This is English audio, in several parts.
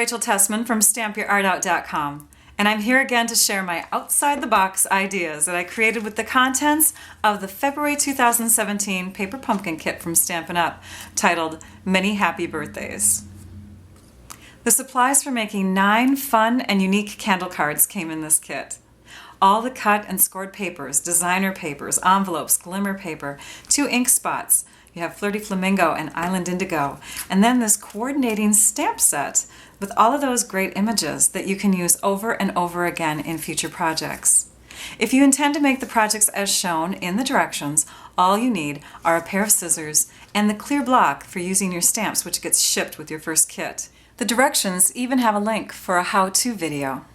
Rachel Tessman from StampYourArtOut.com, and I'm here again to share my outside-the-box ideas that I created with the contents of the February 2017 paper pumpkin kit from Stampin' Up! Titled Many Happy Birthdays. The supplies for making 9 fun and unique candle cards came in this kit. All the cut and scored papers, designer papers, envelopes, glimmer paper, 2 ink spots. You have Flirty, Flamingo, and Island Indigo. And then this coordinating stamp set with all of those great images that you can use over and over again in future projects. If you intend to make the projects as shown in the directions, all you need are a pair of scissors and the clear block for using your stamps, which gets shipped with your first kit. The directions even have a link for a how-to video.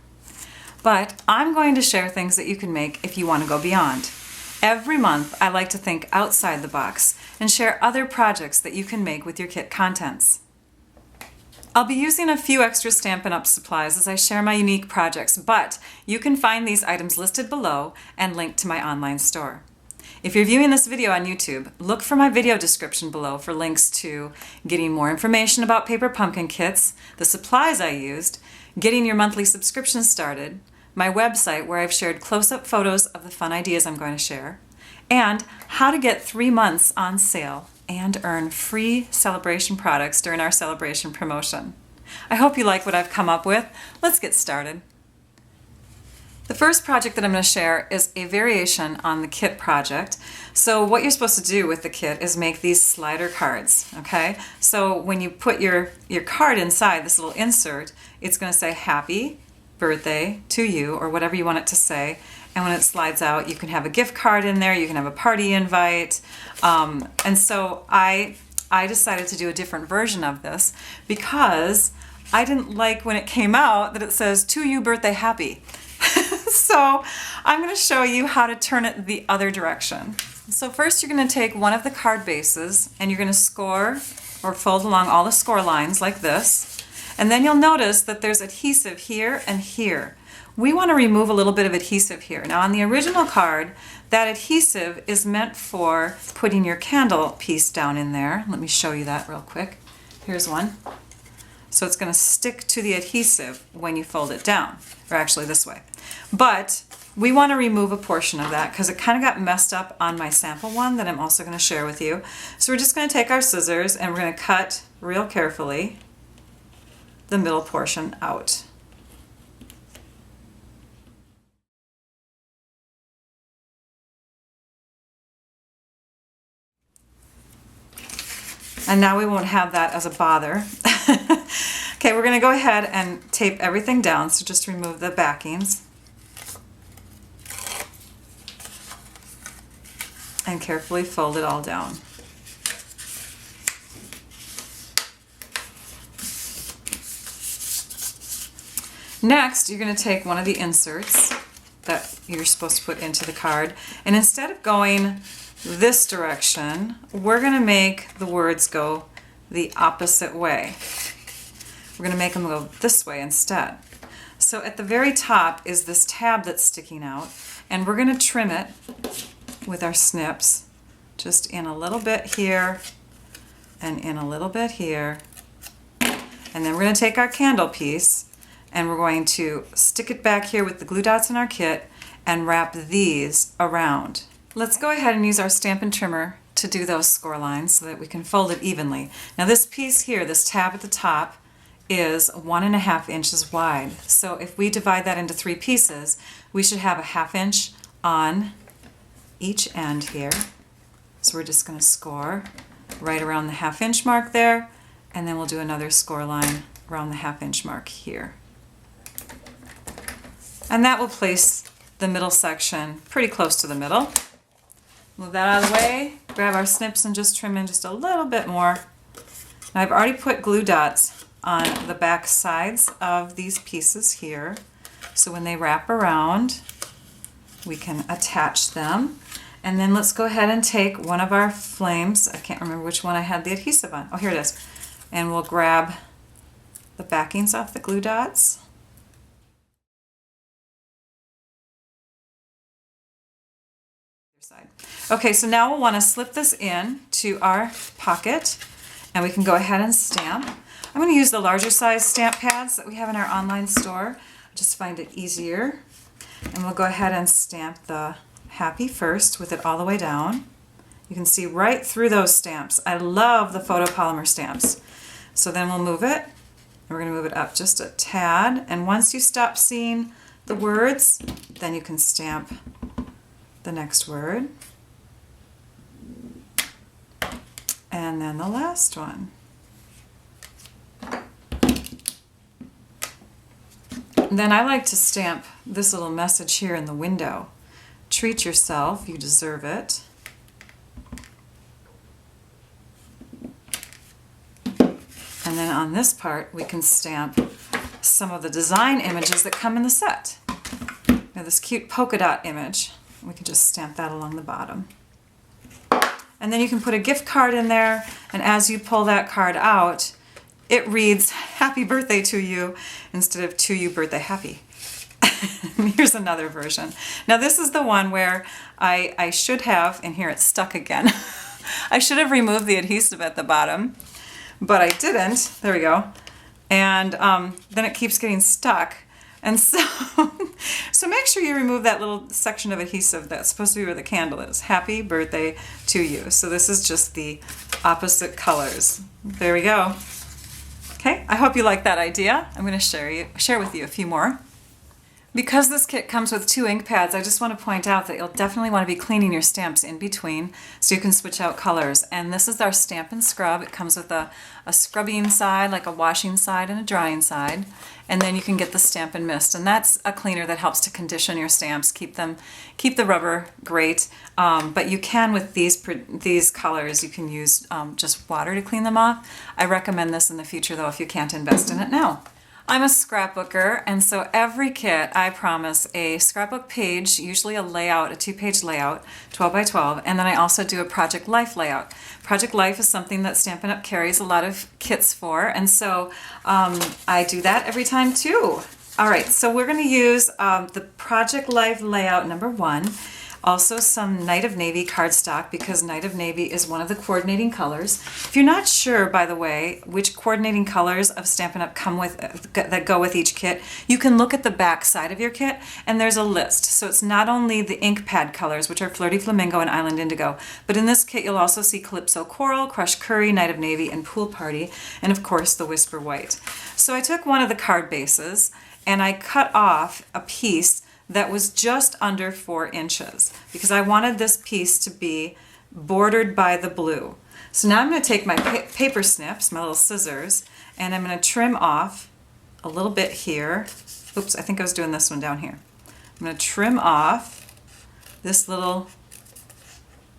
But I'm going to share things that you can make if you want to go beyond. Every month, I like to think outside the box and share other projects that you can make with your kit contents. I'll be using a few extra Stampin' Up! Supplies as I share my unique projects, but you can find these items listed below and linked to my online store. If you're viewing this video on YouTube, look for my video description below for links to getting more information about paper pumpkin kits, the supplies I used, getting your monthly subscription started, my website where I've shared close-up photos of the fun ideas I'm going to share, and how to get 3 months on sale and earn free celebration products during our celebration promotion. I hope you like what I've come up with. Let's get started. The first project that I'm going to share is a variation on the kit project. So what you're supposed to do with the kit is make these slider cards, okay? So when you put your card inside this little insert, it's going to say happy birthday to you, or whatever you want it to say. And when it slides out, you can have a gift card in there, you can have a party invite. And so I decided to do a different version of this because I didn't like when it came out that it says, to you birthday happy. So I'm going to show you how to turn it the other direction. So first you're going to take one of the card bases and you're going to score or fold along all the score lines like this. And then you'll notice that there's adhesive here and here. We want to remove a little bit of adhesive here. Now on the original card, that adhesive is meant for putting your candle piece down in there. Let me show you that real quick. Here's one. So it's going to stick to the adhesive when you fold it down, or actually this way. But we want to remove a portion of that because it kind of got messed up on my sample one that I'm also going to share with you. So we're just going to take our scissors and we're going to cut real carefully the middle portion out. And now we won't have that as a bother. Okay, we're going to go ahead and tape everything down, so just remove the backings. And carefully fold it all down. Next, you're going to take one of the inserts that you're supposed to put into the card, and instead of going this direction, we're going to make the words go the opposite way. We're going to make them go this way instead. So at the very top is this tab that's sticking out, and we're going to trim it with our snips, just in a little bit here and in a little bit here. And then we're going to take our candle piece and we're going to stick it back here with the glue dots in our kit and wrap these around. Let's go ahead and use our Stampin' trimmer to do those score lines so that we can fold it evenly. Now this piece here, this tab at the top, is 1.5 inches wide. So if we divide that into 3 pieces, we should have a 1/2 inch on each end here. So we're just going to score right around the 1/2 inch mark there, and then we'll do another score line around the 1/2 inch mark here. And that will place the middle section pretty close to the middle. Move that out of the way, grab our snips and just trim in just a little bit more. Now I've already put glue dots on the back sides of these pieces here, so when they wrap around we can attach them. And then let's go ahead and take one of our flames. I can't remember which one I had the adhesive on. Oh, here it is. And we'll grab the backings off the glue dots. Okay, so now we'll want to slip this in to our pocket, and we can go ahead and stamp. I'm going to use the larger size stamp pads that we have in our online store. I just find it easier. And we'll go ahead and stamp the happy first with it all the way down. You can see right through those stamps. I love the photopolymer stamps. So then we'll move it. We're going to move it up just a tad. And once you stop seeing the words, then you can stamp the next word. And then the last one. And then I like to stamp this little message here in the window. Treat yourself, you deserve it. And then on this part, we can stamp some of the design images that come in the set. Now this cute polka dot image, we can just stamp that along the bottom. And then you can put a gift card in there, and as you pull that card out, it reads, "Happy birthday to you," instead of "To you birthday happy." Here's another version. Now this is the one where I should have, and here it's stuck again. I should have removed the adhesive at the bottom, but I didn't. There we go. And then it keeps getting stuck. And so, so make sure you remove that little section of adhesive that's supposed to be where the candle is. Happy birthday to you. So this is just the opposite colors. There we go. Okay, I hope you like that idea. I'm going to share with you a few more. Because this kit comes with 2 ink pads, I just want to point out that you'll definitely want to be cleaning your stamps in between so you can switch out colors. And this is our Stampin' Scrub. It comes with a scrubbing side, like a washing side and a drying side. And then you can get the Stampin' Mist, and that's a cleaner that helps to condition your stamps, keep the rubber great. But you can, with these colors, you can use just water to clean them off. I recommend this in the future though if you can't invest in it now. I'm a scrapbooker, and so every kit I promise a scrapbook page, usually a layout, a 2-page layout, 12 by 12, and then I also do a Project Life layout. Project Life is something that Stampin' Up! Carries a lot of kits for, and so I do that every time too. All right, so we're going to use the Project Life layout number 1. Also some Night of Navy cardstock, because Night of Navy is one of the coordinating colors. If you're not sure, by the way, which coordinating colors of Stampin' Up! Come with that go with each kit, you can look at the back side of your kit and there's a list. So it's not only the ink pad colors, which are Flirty, Flamingo, and Island Indigo, but in this kit you'll also see Calypso Coral, Crushed Curry, Night of Navy, and Pool Party, and of course the Whisper White. So I took one of the card bases and I cut off a piece that was just under 4 inches because I wanted this piece to be bordered by the blue. So now I'm going to take my paper snips, my little scissors, and I'm going to trim off a little bit here. Oops, I think I was doing this one down here. I'm going to trim off this little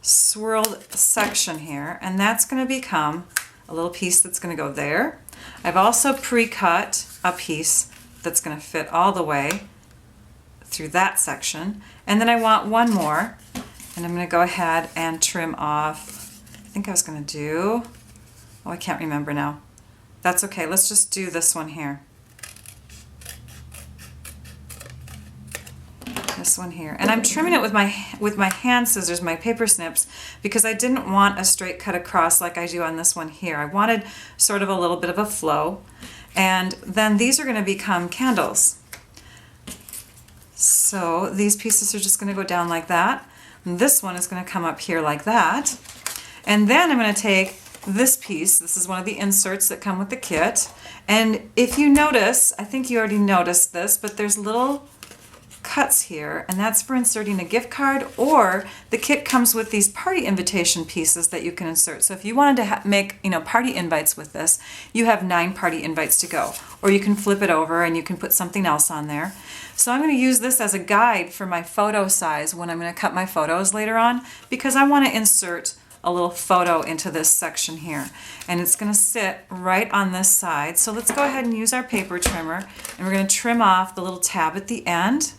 swirled section here, and that's going to become a little piece that's going to go there. I've also pre-cut a piece that's going to fit all the way through that section, and then I want one more, and I'm going to go ahead and trim off, I think I was going to do, oh I can't remember now. That's okay, let's just do this one here. This one here, and I'm trimming it with my hand scissors, my paper snips, because I didn't want a straight cut across like I do on this one here. I wanted sort of a little bit of a flow, and then these are going to become candles. So these pieces are just going to go down like that. And this one is going to come up here like that. And then I'm going to take this piece. This is one of the inserts that come with the kit. And if you notice, I think you already noticed this, but there's little cuts here, and that's for inserting a gift card, or the kit comes with these party invitation pieces that you can insert. So if you wanted to make party invites with this, you have 9 party invites to go, or you can flip it over and you can put something else on there. So I'm going to use this as a guide for my photo size when I'm going to cut my photos later on, because I want to insert a little photo into this section here, and it's going to sit right on this side. So let's go ahead and use our paper trimmer, and we're going to trim off the little tab at the end.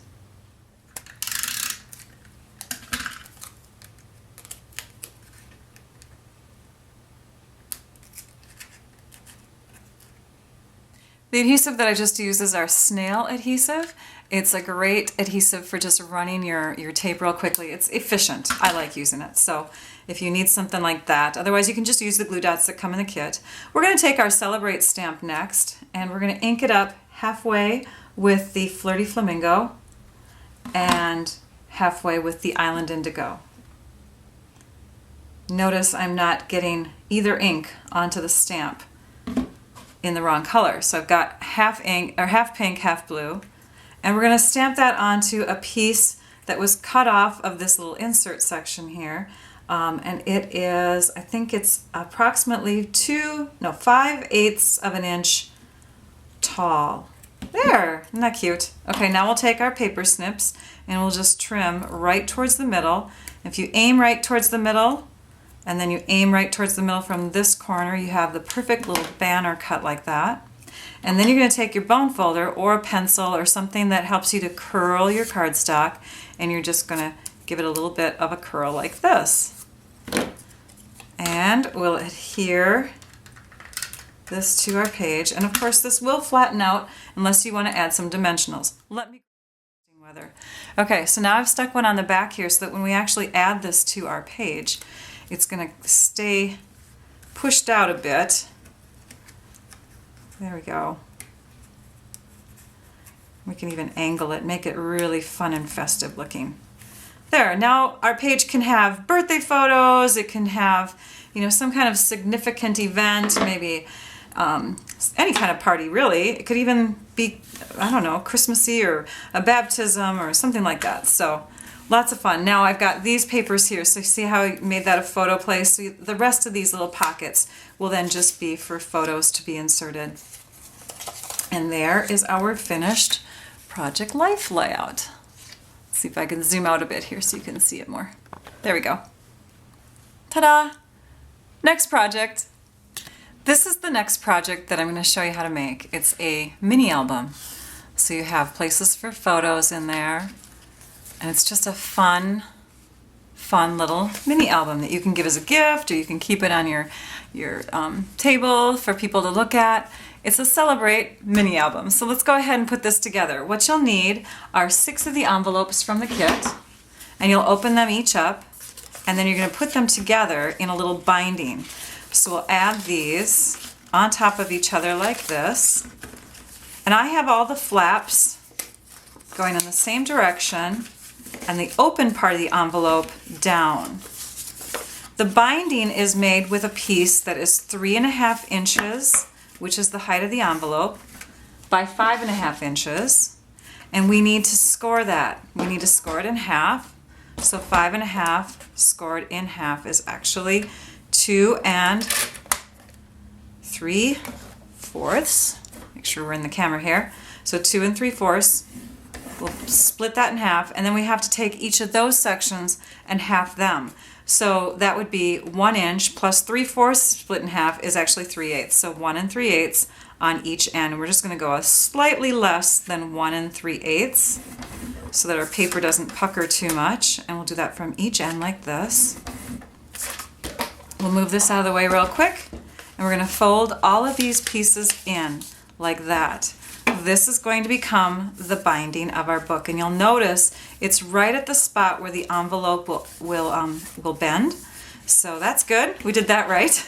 The adhesive that I just used is our SNAIL Adhesive. It's a great adhesive for just running your tape real quickly. It's efficient. I like using it. So if you need something like that. Otherwise, you can just use the glue dots that come in the kit. We're going to take our Celebrate stamp next, and we're going to ink it up halfway with the Flirty Flamingo and halfway with the Island Indigo. Notice I'm not getting either ink onto the stamp in the wrong color. So I've got half ink, or half pink, half blue, and we're going to stamp that onto a piece that was cut off of this little insert section here. And it is, I think it's approximately 5/8 of an inch tall. There, isn't that cute? Okay, now we'll take our paper snips and we'll just trim right towards the middle. If you aim right towards the middle, and then you aim right towards the middle from this corner, you have the perfect little banner cut like that. And then you're going to take your bone folder or a pencil or something that helps you to curl your cardstock, and you're just going to give it a little bit of a curl like this. And we'll adhere this to our page, and of course this will flatten out unless you want to add some dimensionals. Let me weather. Okay, so now I've stuck one on the back here so that when we actually add this to our page, it's going to stay pushed out a bit. There we go. We can even angle it, make it really fun and festive looking. There, now our page can have birthday photos, it can have, you know, some kind of significant event, maybe any kind of party really. It could even be, I don't know, Christmassy or a baptism or something like that. So lots of fun. Now I've got these papers here, so you see how I made that a photo place? So the rest of these little pockets will then just be for photos to be inserted. And there is our finished Project Life layout. Let's see if I can zoom out a bit here so you can see it more. There we go. Ta-da! Next project. This is the next project that I'm going to show you how to make. It's a mini album. So you have places for photos in there. And it's just a fun little mini album that you can give as a gift, or you can keep it on your table for people to look at. It's a Celebrate mini album. So let's go ahead and put this together. What you'll need are 6 of the envelopes from the kit, and you'll open them each up, and then you're going to put them together in a little binding. So we'll add these on top of each other like this. And I have all the flaps going in the same direction, and the open part of the envelope down. The binding is made with a piece that is 3.5 inches, which is the height of the envelope, by 5.5 inches, and we need to score that. We need to score it in half. So 5.5 scored in half is actually 2 3/4. Make sure we're in the camera here. So 2 3/4. We'll split that in half, and then we have to take each of those sections and half them. So that would be 1 inch plus 3/4 split in half is actually 3/8. So 1 3/8 on each end. And we're just going to go a slightly less than 1 3/8 so that our paper doesn't pucker too much. And we'll do that from each end like this. We'll move this out of the way real quick, and we're going to fold all of these pieces in like that. This is going to become the binding of our book, and you'll notice it's right at the spot where the envelope will bend. So that's good. We did that right.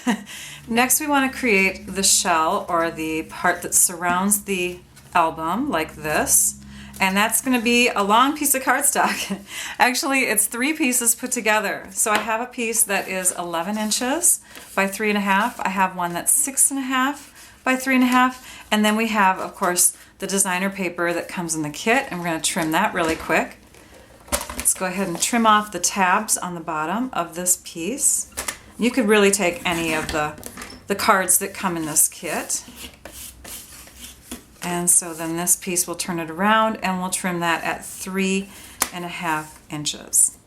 Next, we want to create the shell, or the part that surrounds the album like this. And that's going to be a long piece of cardstock. Actually, it's 3 pieces put together. So I have a piece that is 11 inches by 3.5. I have one that's 6.5 by 3.5. And then we have, of course, the designer paper that comes in the kit, and we're going to trim that really quick. Let's go ahead and trim off the tabs on the bottom of this piece. You could really take any of the cards that come in this kit. And so then this piece, we'll turn it around and we'll trim that at 3.5 inches.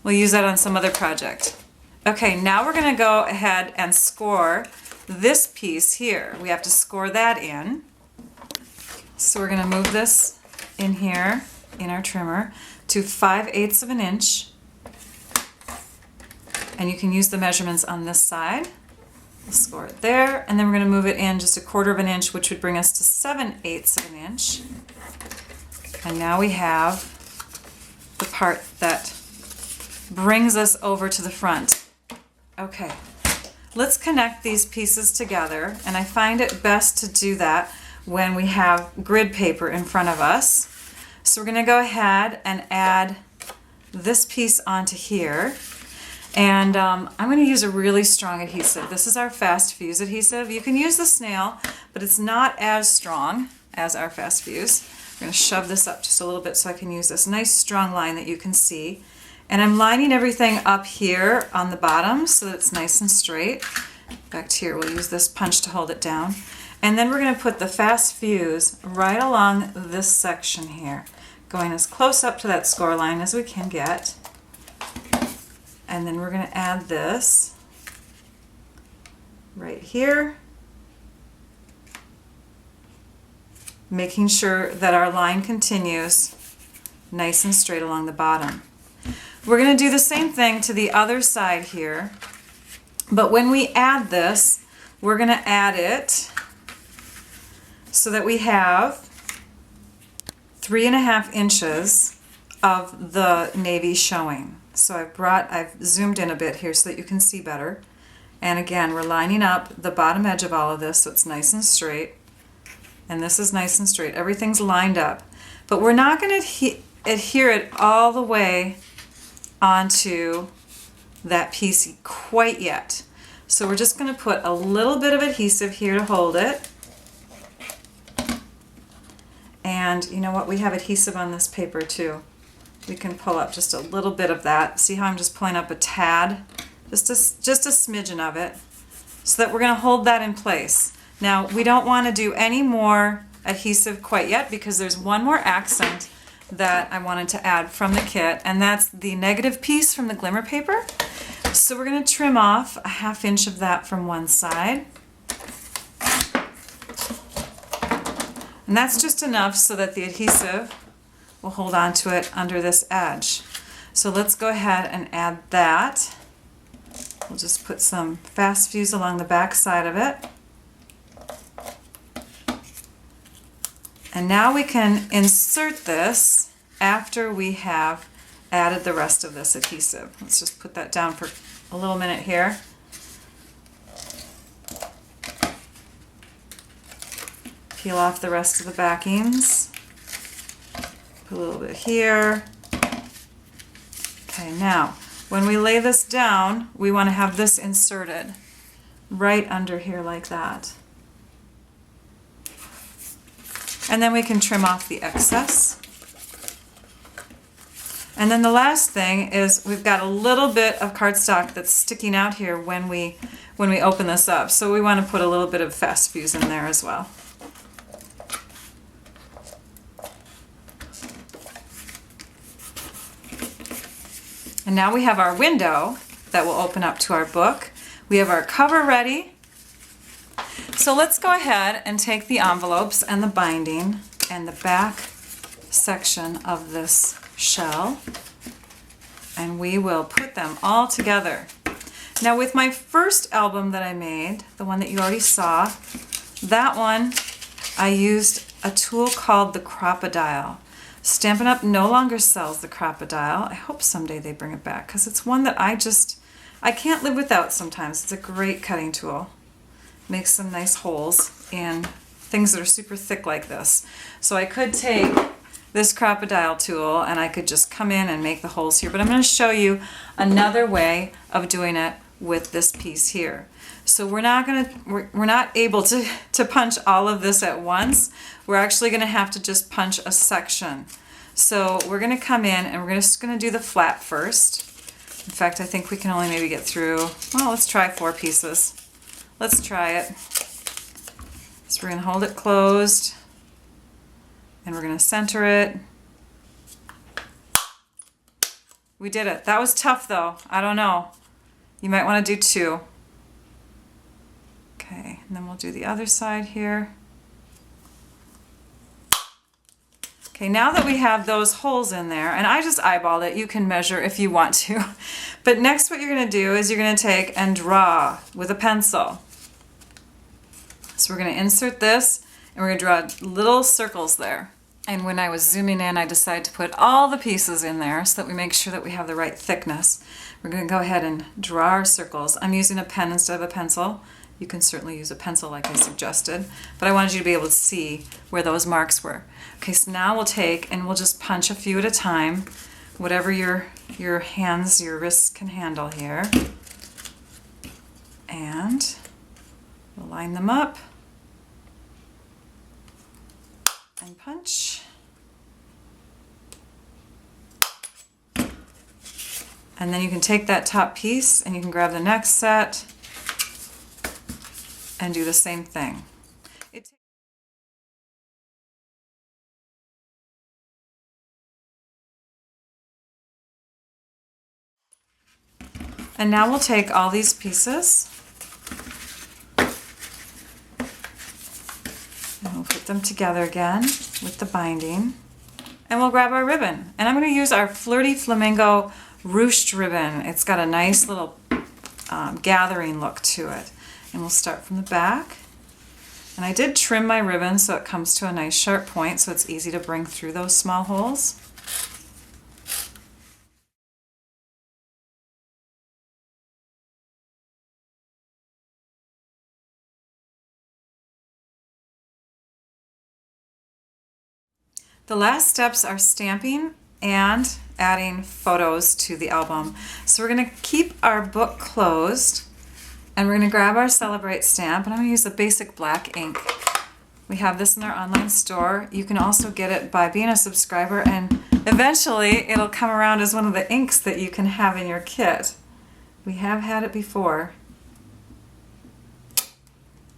We'll use that on some other project. Okay, now we're going to go ahead and score this piece here. We have to score that in. So we're going to move this in here in our trimmer to 5/8 of an inch. And you can use the measurements on this side. We'll score it there, and then we're going to move it in just 1/4 of an inch, which would bring us to 7/8 of an inch. And now we have the part that brings us over to the front. Okay, let's connect these pieces together, and I find it best to do that when we have grid paper in front of us. So we're going to go ahead and add this piece onto here. And I'm going to use a really strong adhesive. This is our Fast Fuse adhesive. You can use the SNAIL, but it's not as strong as our Fast Fuse. I'm going to shove this up just a little bit so I can use this nice strong line that you can see. And I'm lining everything up here on the bottom so that it's nice and straight. Back to here, we'll use this punch to hold it down. And then we're going to put the Fast Fuse right along this section here, going as close up to that score line as we can get. And then we're going to add this right here, making sure that our line continues nice and straight along the bottom. We're going to do the same thing to the other side here, but when we add this, we're going to add it so that we have 3.5 inches of the navy showing. So I've zoomed in a bit here so that you can see better. And again, we're lining up the bottom edge of all of this so it's nice and straight. And this is nice and straight. Everything's lined up. But we're not going to adhere it all the way onto that piece quite yet. So we're just going to put a little bit of adhesive here to hold it. And you know what? We have adhesive on this paper too. We can pull up just a little bit of that. See how I'm just pulling up a tad? Just a smidgen of it. So that we're going to hold that in place. Now, we don't want to do any more adhesive quite yet because there's one more accent that I wanted to add from the kit, and that's the negative piece from the glimmer paper. So we're going to trim off 1/2 inch of that from one side. And that's just enough so that the adhesive will hold on to it under this edge. So let's go ahead and add that. We'll just put some Fast Fuse along the back side of it. And now we can insert this after we have added the rest of this adhesive. Let's just put that down for a little minute here. Peel off the rest of the backings. Put a little bit here. Okay, now when we lay this down, we want to have this inserted right under here like that. And then we can trim off the excess. And then the last thing is we've got a little bit of cardstock that's sticking out here when we open this up. So we want to put a little bit of Fast Fuse in there as well. And now we have our window that will open up to our book. We have our cover ready. So let's go ahead and take the envelopes and the binding and the back section of this shell, and we will put them all together. Now with my first album that I made, the one that you already saw, that one I used a tool called the Crop-A-Dile. Stampin' Up! No longer sells the Crop-A-Dile. I hope someday they bring it back because it's one that I can't live without sometimes. It's a great cutting tool. Makes some nice holes in things that are super thick like this. So I could take this Crop-A-Dile tool and I could just come in and make the holes here, but I'm going to show you another way of doing it with this piece here. So we're not able to punch all of this at once. We're actually going to have to just punch a section. So we're going to come in and we're just going to do the flap first. In fact, I think we can only maybe get through, well, let's try 4 pieces. Let's try it. So we're going to hold it closed and we're going to center it. We did it. That was tough though. I don't know. You might want to do 2. Okay, and then we'll do the other side here. Okay, now that we have those holes in there, and I just eyeballed it, you can measure if you want to. But next what you're going to do is you're going to take and draw with a pencil. So we're going to insert this and we're going to draw little circles there. And when I was zooming in, I decided to put all the pieces in there so that we make sure that we have the right thickness. We're going to go ahead and draw our circles. I'm using a pen instead of a pencil. You can certainly use a pencil like I suggested, but I wanted you to be able to see where those marks were. Okay, so now we'll take and we'll just punch a few at a time, whatever your hands, your wrists can handle here. And we'll line them up and punch. And then you can take that top piece and you can grab the next set and do the same thing. And now we'll take all these pieces and we'll put them together again with the binding. And we'll grab our ribbon. And I'm going to use our Flirty Flamingo Ruched ribbon. It's got a nice little gathering look to it. And we'll start from the back. And I did trim my ribbon so it comes to a nice sharp point so it's easy to bring through those small holes. The last steps are stamping and adding photos to the album. So we're going to keep our book closed and we're going to grab our Celebrate stamp, and I'm going to use the basic black ink. We have this in our online store. You can also get it by being a subscriber, and eventually it'll come around as one of the inks that you can have in your kit. We have had it before.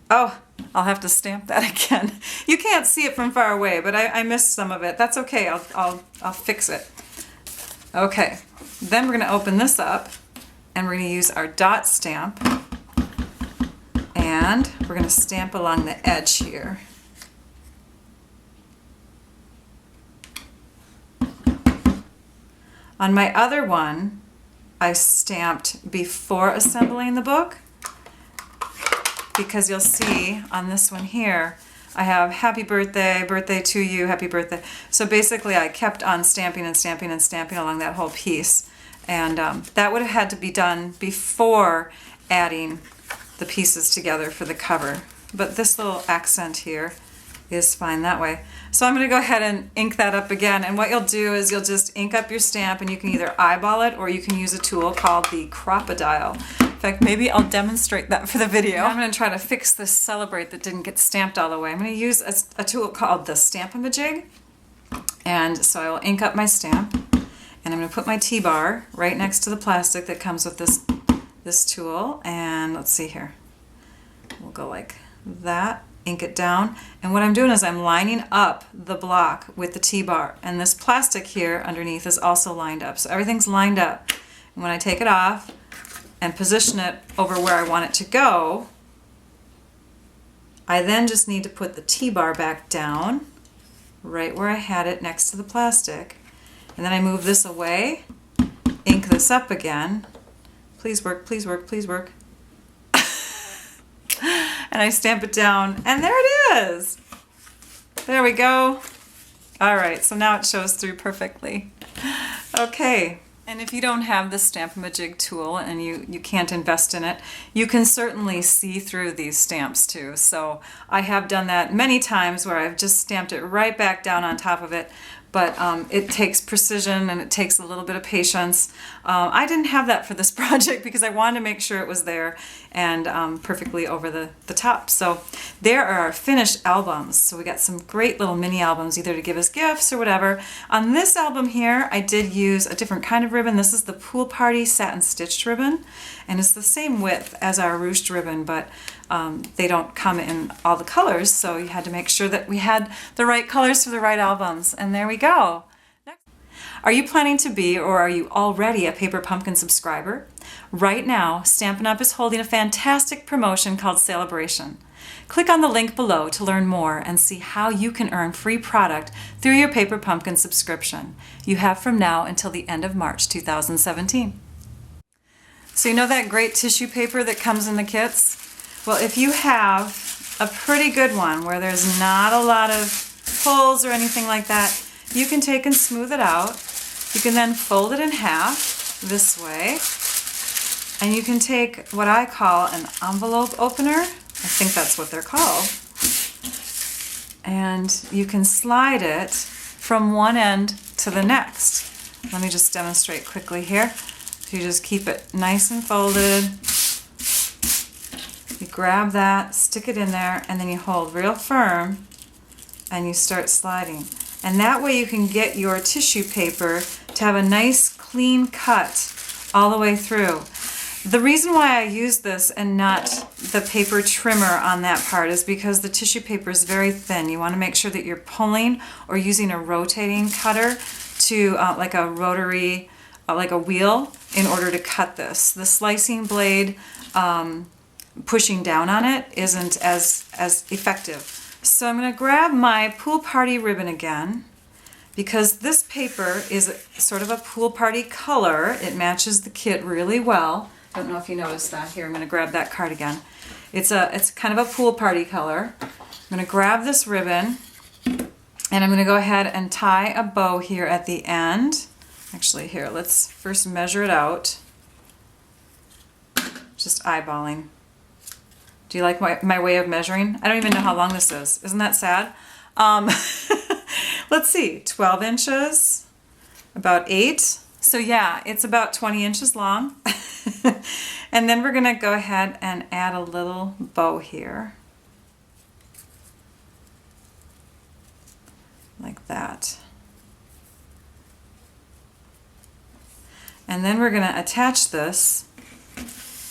Oh, I'll have to stamp that again. You can't see it from far away, but I missed some of it. That's okay, I'll fix it. Okay, then we're going to open this up and we're going to use our dot stamp and we're going to stamp along the edge here. On my other one, I stamped before assembling the book, because you'll see on this one here, I have happy birthday, birthday to you, happy birthday. So basically I kept on stamping and stamping and stamping along that whole piece. And that would have had to be done before adding the pieces together for the cover. But this little accent here is fine that way. So I'm going to go ahead and ink that up again. And what you'll do is you'll just ink up your stamp, and you can either eyeball it or you can use a tool called the Crop-A-Dial. In fact, maybe I'll demonstrate that for the video. I'm going to try to fix this Celebrate that didn't get stamped all the way. I'm going to use a tool called the Stampin-A-Jig. And so I will ink up my stamp, and I'm going to put my T-bar right next to the plastic that comes with this tool. And let's see here. We'll go like that, ink it down. And what I'm doing is I'm lining up the block with the T-bar. And this plastic here underneath is also lined up. So everything's lined up. And when I take it off and position it over where I want it to go, I then just need to put the T-bar back down right where I had it next to the plastic. And then I move this away, ink this up again. Please work, please work, please work. And I stamp it down, and there it is. There we go. All right, so now it shows through perfectly. Okay. And if you don't have the Stampin-A-Jig tool and you can't invest in it, you can certainly see through these stamps too. So I have done that many times where I've just stamped it right back down on top of it. But it takes precision and it takes a little bit of patience. I didn't have that for this project because I wanted to make sure it was there and perfectly over the top. So there are our finished albums. So we got some great little mini albums either to give as gifts or whatever. On this album here, I did use a different kind of ribbon. This is the Pool Party Satin Stitched ribbon. And it's the same width as our ruched ribbon, but they don't come in all the colors, so you had to make sure that we had the right colors for the right albums. And there we go. Next. Are you planning to be, or are you already a Paper Pumpkin subscriber? Right now, Stampin' Up! Is holding a fantastic promotion called Celebration. Click on the link below to learn more and see how you can earn free product through your Paper Pumpkin subscription. You have from now until the end of March 2017. So you know that great tissue paper that comes in the kits? Well, if you have a pretty good one where there's not a lot of pulls or anything like that, you can take and smooth it out. You can then fold it in half this way, and you can take what I call an envelope opener. I think that's what they're called. And you can slide it from one end to the next. Let me just demonstrate quickly here. You just keep it nice and folded. You grab that, stick it in there, and then you hold real firm and you start sliding. And that way you can get your tissue paper to have a nice clean cut all the way through. The reason why I use this and not the paper trimmer on that part is because the tissue paper is very thin. You want to make sure that you're pulling or using a rotating cutter to like a rotary, like a wheel, in order to cut this. The slicing blade pushing down on it isn't as effective. So I'm going to grab my pool party ribbon again, because this paper is sort of a pool party color. It matches the kit really well. I don't know if you noticed that. Here, I'm going to grab that card again. It's kind of a pool party color. I'm going to grab this ribbon, and I'm going to go ahead and tie a bow here at the end. Actually, here, let's first measure it out. Just eyeballing. Do you like my way of measuring? I don't even know how long this is. Isn't that sad? Let's see, 12 inches, about 8. So yeah, it's about 20 inches long. And then we're going to go ahead and add a little bow here. Like that. And then we're going to attach this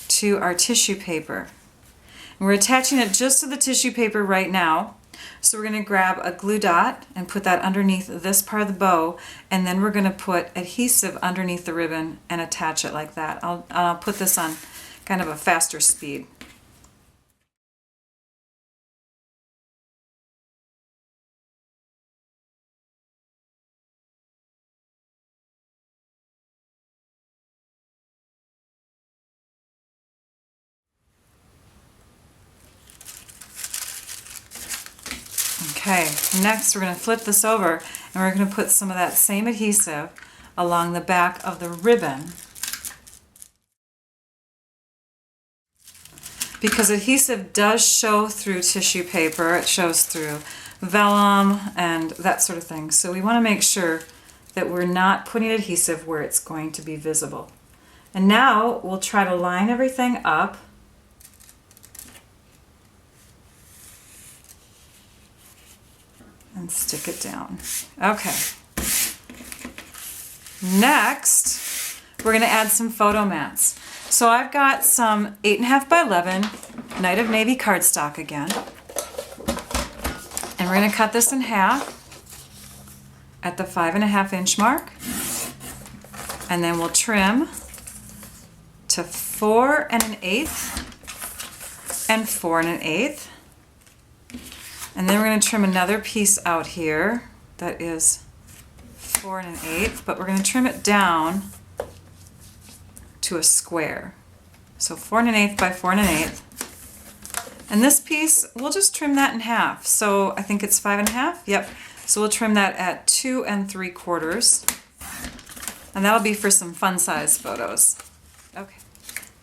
to our tissue paper. And we're attaching it just to the tissue paper right now. So we're going to grab a glue dot and put that underneath this part of the bow, and then we're going to put adhesive underneath the ribbon and attach it like that. I'll put this on kind of a faster speed. Okay, next we're going to flip this over, and we're going to put some of that same adhesive along the back of the ribbon. Because adhesive does show through tissue paper, it shows through vellum and that sort of thing. So we want to make sure that we're not putting adhesive where it's going to be visible. And now we'll try to line everything up. And stick it down. Okay. Next, we're going to add some photo mats. So I've got some 8.5 by 11 Night of Navy cardstock again. And we're going to cut this in half at the 5.5 inch mark. And then we'll trim to 4 1/8 and 4 1/8. And then we're going to trim another piece out here that is 4 1/8, but we're going to trim it down to a square. So 4 1/8 by 4 1/8. And this piece, we'll just trim that in half. So I think it's 5.5. Yep. So we'll trim that at 2 3/4. And that'll be for some fun size photos. Okay.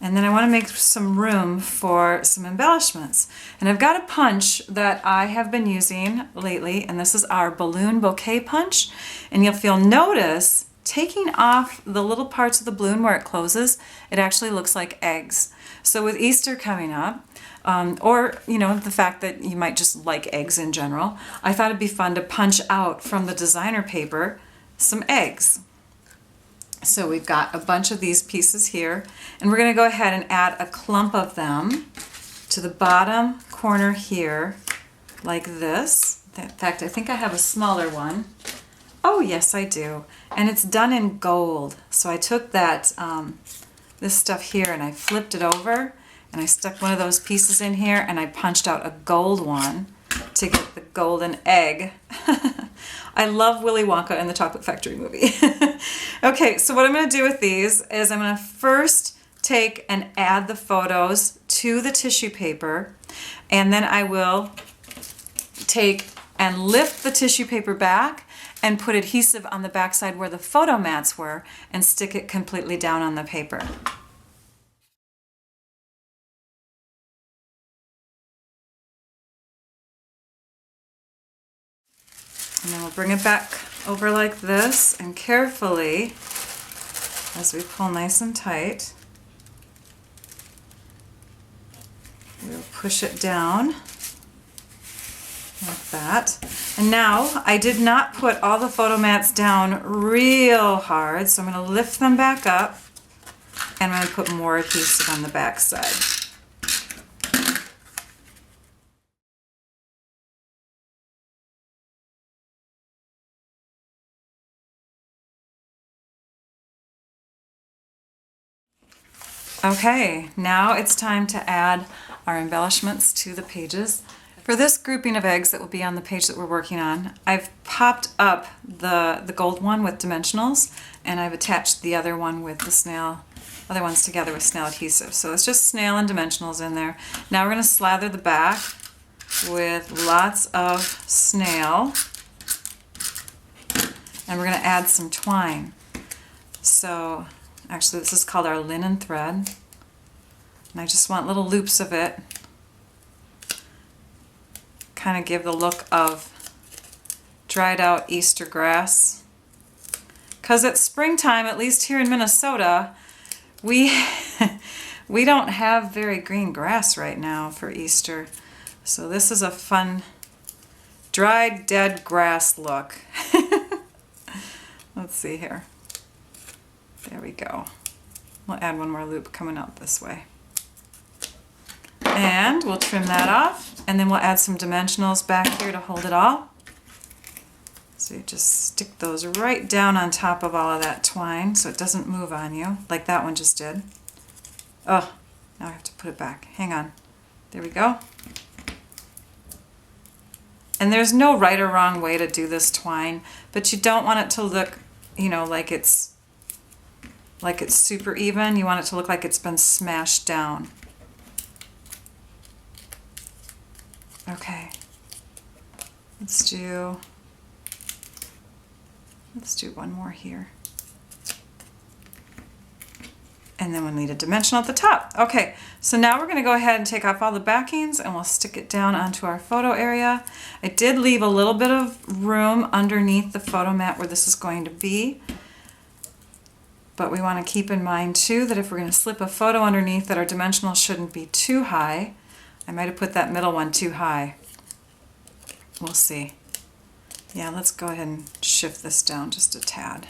And then I want to make some room for some embellishments. And I've got a punch that I have been using lately, and this is our balloon bouquet punch. And you'll notice, taking off the little parts of the balloon where it closes, it actually looks like eggs. So with Easter coming up, or the fact that you might just like eggs in general, I thought it'd be fun to punch out from the designer paper some eggs. So we've got a bunch of these pieces here, and we're going to go ahead and add a clump of them to the bottom corner here, like this. In fact, I think I have a smaller one. Oh yes, I do. And it's done in gold. So I took that this stuff here and I flipped it over, and I stuck one of those pieces in here, and I punched out a gold one to get the golden egg. I love Willy Wonka and the Chocolate Factory movie. Okay, so what I'm going to do with these is I'm going to first take and add the photos to the tissue paper, and then I will take and lift the tissue paper back and put adhesive on the backside where the photo mats were and stick it completely down on the paper. And then we'll bring it back over like this and carefully, as we pull nice and tight, we'll push it down like that. And now I did not put all the photo mats down real hard, so I'm going to lift them back up and I'm going to put more adhesive on the back side. Okay, now it's time to add our embellishments to the pages. For this grouping of eggs that will be on the page that we're working on, I've popped up the gold one with dimensionals, and I've attached the other one with the other ones together with SNAIL adhesive. So it's just SNAIL and dimensionals in there. Now we're going to slather the back with lots of SNAIL, and we're going to add some twine. So actually this is called our linen thread, and I just want little loops of it. Kind of give the look of dried out Easter grass. Because it's springtime, at least here in Minnesota, we don't have very green grass right now for Easter. So this is a fun dried dead grass look. Let's see here. There we go. We'll add one more loop coming out this way. And we'll trim that off, and then we'll add some dimensionals back here to hold it all. So you just stick those right down on top of all of that twine so it doesn't move on you, like that one just did. Oh, now I have to put it back. Hang on. There we go. And there's no right or wrong way to do this twine, but you don't want it to look, you know, like it's super even. You want it to look like it's been smashed down. Okay, let's do one more here. And then we'll need a dimensional at the top. Okay, so now we're going to go ahead and take off all the backings and we'll stick it down onto our photo area. I did leave a little bit of room underneath the photo mat where this is going to be. But we want to keep in mind too that if we're going to slip a photo underneath, that our dimensional shouldn't be too high. I might have put that middle one too high. We'll see. Yeah, let's go ahead and shift this down just a tad.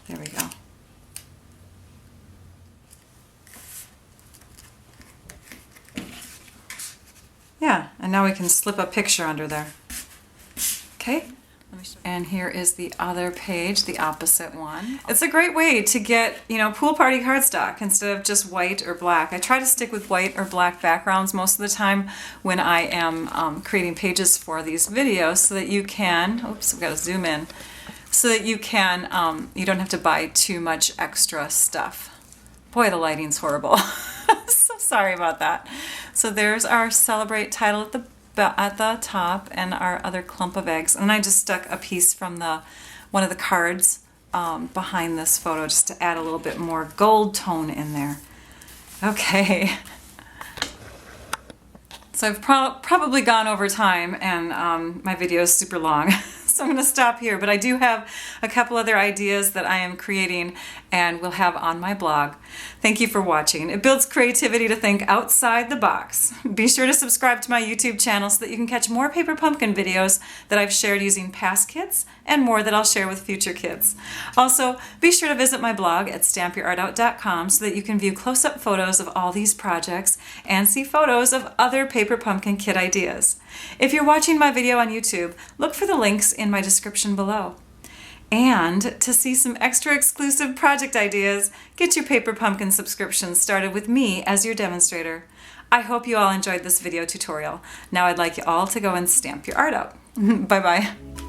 There we go. Yeah, and now we can slip a picture under there. Okay. And here is the other page, the opposite one. It's a great way to get, you know, pool party cardstock instead of just white or black. I try to stick with white or black backgrounds most of the time when I am creating pages for these videos so that you can, oops, we've got to zoom in, so that you can, you don't have to buy too much extra stuff. Boy, the lighting's horrible. So sorry about that. So there's our Celebrate title at the top and our other clump of eggs, and I just stuck a piece from one of the cards behind this photo just to add a little bit more gold tone in there. Okay, so I've probably gone over time and my video is super long. So I'm going to stop here, but I do have a couple other ideas that I am creating and will have on my blog. Thank you for watching. It builds creativity to think outside the box. Be sure to subscribe to my YouTube channel so that you can catch more paper pumpkin videos that I've shared using past kits and more that I'll share with future kids. Also, be sure to visit my blog at stampyourartout.com so that you can view close-up photos of all these projects and see photos of other paper pumpkin kit ideas. If you're watching my video on YouTube, look for the links in my description below. And to see some extra exclusive project ideas, get your paper pumpkin subscription started with me as your demonstrator. I hope you all enjoyed this video tutorial. Now I'd like you all to go and stamp your art out. Bye-bye.